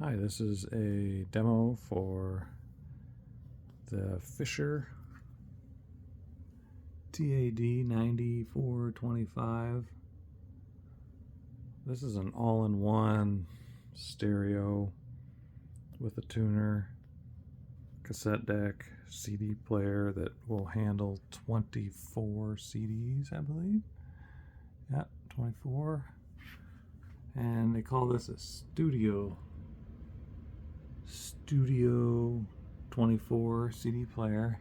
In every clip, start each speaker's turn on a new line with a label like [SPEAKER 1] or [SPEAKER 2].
[SPEAKER 1] Hi, this is a demo for the Fisher TAD 9425. This is an all-in-one stereo with a tuner, cassette deck, CD player that will handle 24 CDs, I believe. Yeah, 24. And they call this a Studio 24 CD player,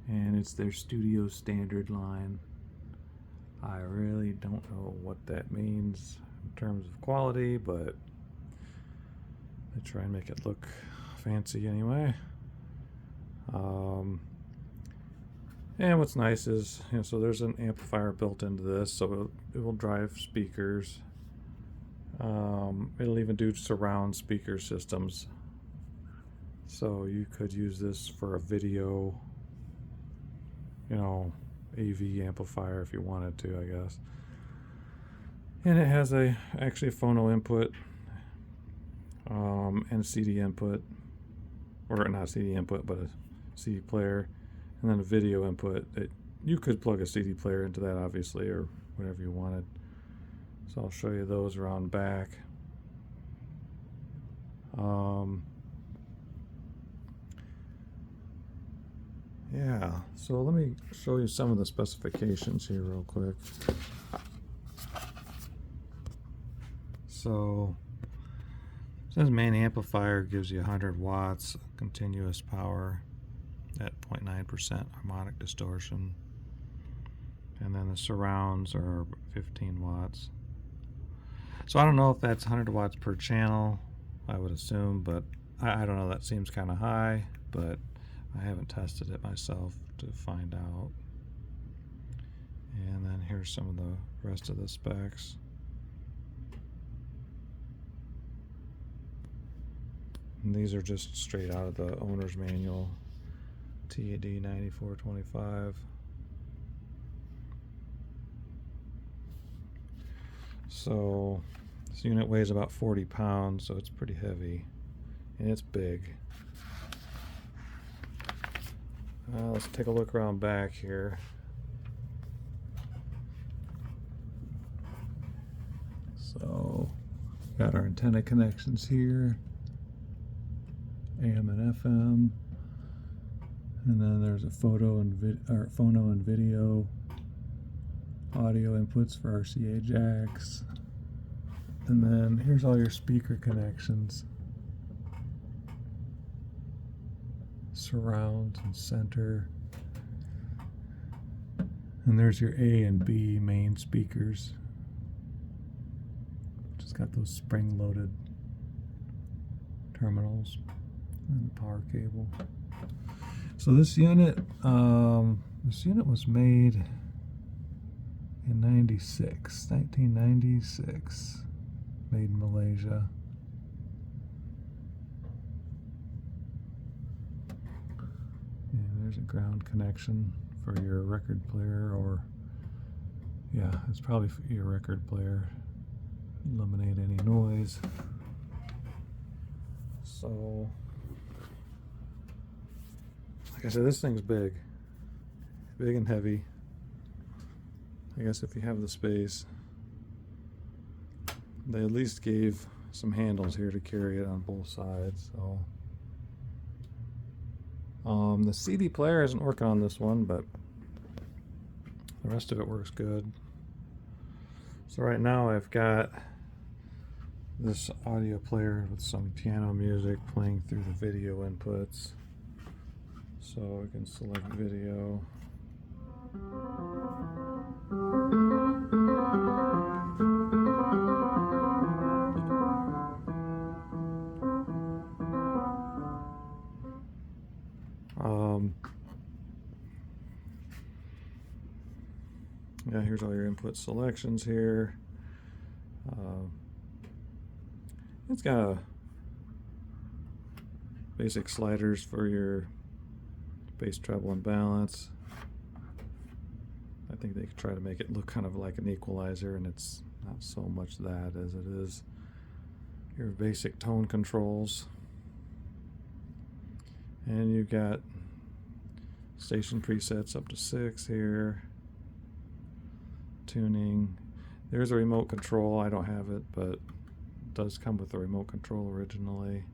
[SPEAKER 1] and it's their studio standard line. I really don't know what that means in terms of quality, but I try and make it look fancy anyway. And what's nice is, so there's an amplifier built into this, so it will drive speakers. It'll even do surround speaker systems, so you could use this for a video, AV amplifier if you wanted to, I guess. And it has actually a phono input, and a CD input, or not CD input, but a CD player, and then a video input. You could plug a CD player into that, obviously, or whatever you wanted. So I'll show you those around back. Yeah, so let me show you some of the specifications here real quick. So it says main amplifier gives you 100 watts continuous power at 0.9% harmonic distortion, and then the surrounds are 15 watts. So I don't know if that's 100 watts per channel, I would assume, but I don't know, that seems kind of high, but I haven't tested it myself to find out. And then here's some of the rest of the specs. And these are just straight out of the owner's manual, TAD 9425. So this unit weighs about 40 pounds, so it's pretty heavy, and it's big. Let's take a look around back here. So, got our antenna connections here, AM and FM, and then there's a phono and video audio inputs for RCA jacks, and then here's all your speaker connections, surround and center, and there's your A and B main speakers. Just got those spring-loaded terminals and the power cable. So this unit was made in 1996, made in Malaysia. And there's a ground connection for your record player, or yeah, it's probably for your record player. Eliminate any noise. So, like I said, this thing's big and heavy. I guess if you have the space, they at least gave some handles here to carry it on both sides. So the CD player isn't working on this one, but the rest of it works good. So right now I've got this audio player with some piano music playing through the video inputs. So we can select video. Yeah, here's all your input selections here. It's got basic sliders for your bass, treble, and balance. I think they could try to make it look kind of like an equalizer, and it's not so much that as it is your basic tone controls. And you've got station presets up to 6 here. Tuning. There's a remote control. I don't have it, but it does come with a remote control originally.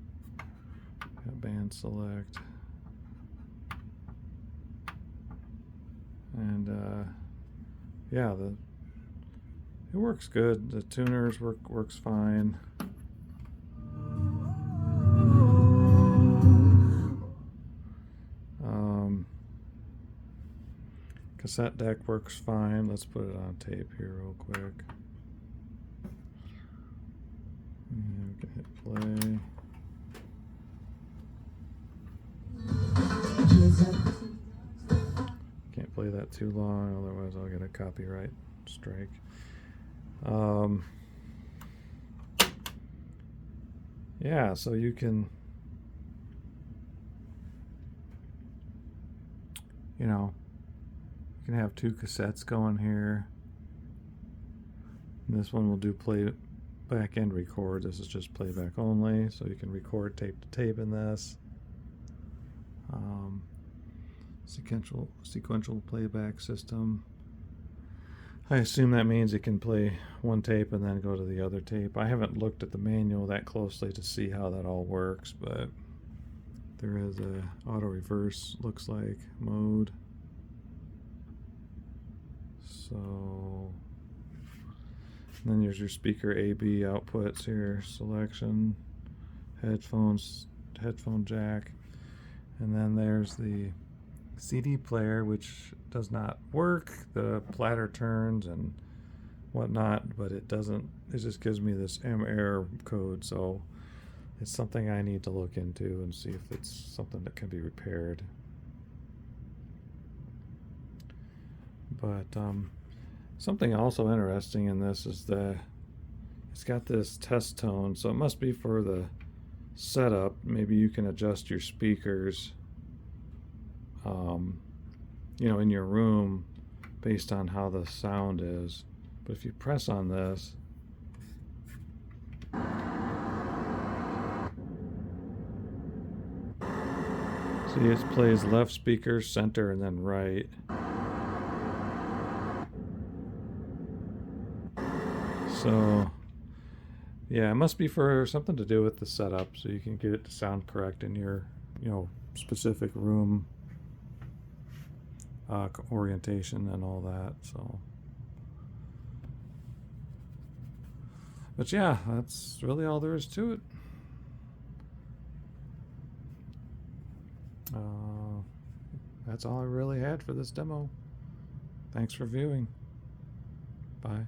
[SPEAKER 1] Got band select. And yeah, it works good. The tuners works fine. Cassette deck works fine. Let's put it on tape here real quick. And we can hit play. Can't play that too long, otherwise I'll get a copyright strike. Yeah, so you can, you know, you can have 2 cassettes going here. And this one will do playback and record. This is just playback only, so you can record tape to tape in this. Sequential playback system. I assume that means it can play one tape and then go to the other tape. I haven't looked at the manual that closely to see how that all works, but there is a auto reverse, looks like, mode. So then there's your speaker AB outputs here, selection, headphones, headphone jack, and then there's the CD player, which does not work. The platter turns and whatnot, but it doesn't. It just gives me this error code, so it's something I need to look into and see if it's something that can be repaired. But something also interesting in this is that it's got this test tone, so it must be for the setup. Maybe you can adjust your speakers, you know, in your room based on how the sound is. But if you press on this, see, it plays left speaker, center, and then right. So yeah, it must be for something to do with the setup, so you can get it to sound correct in your, you know, specific room orientation and all that. So, but yeah, that's really all there is to it. That's all I really had for this demo. Thanks for viewing. Bye.